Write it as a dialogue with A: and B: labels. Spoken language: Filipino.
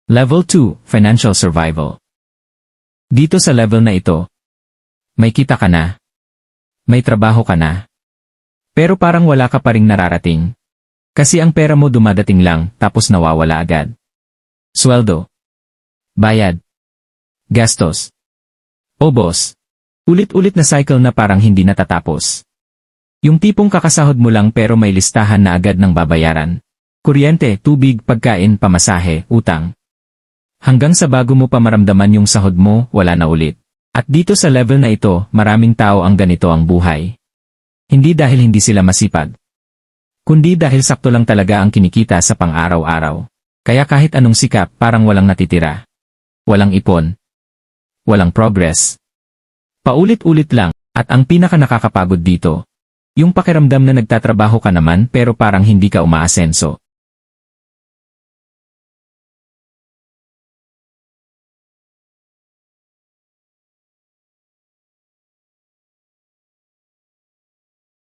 A: Level 2, Financial Survival. Dito sa level na ito, may kita ka na. May trabaho ka na. Pero parang wala ka pa ring nararating. Kasi ang pera mo dumadating lang tapos nawawala agad. Sweldo. Bayad. Gastos. Obos. Ulit-ulit na cycle na parang hindi natatapos. Yung tipong kakasahod mo lang pero may listahan na agad ng babayaran. Kuryente, tubig, pagkain, pamasahe, utang. Hanggang sa bago mo pa maramdaman yung sahod mo, wala na ulit. At dito sa level na ito, maraming tao ang ganito ang buhay. Hindi dahil hindi sila masipag. Kundi dahil sakto lang talaga ang kinikita sa pang-araw-araw. Kaya kahit anong sikap, parang walang natitira. Walang ipon. Walang progress. Paulit-ulit lang, at ang pinaka nakakapagod dito, yung pakiramdam na nagtatrabaho ka naman pero parang hindi ka umaasenso.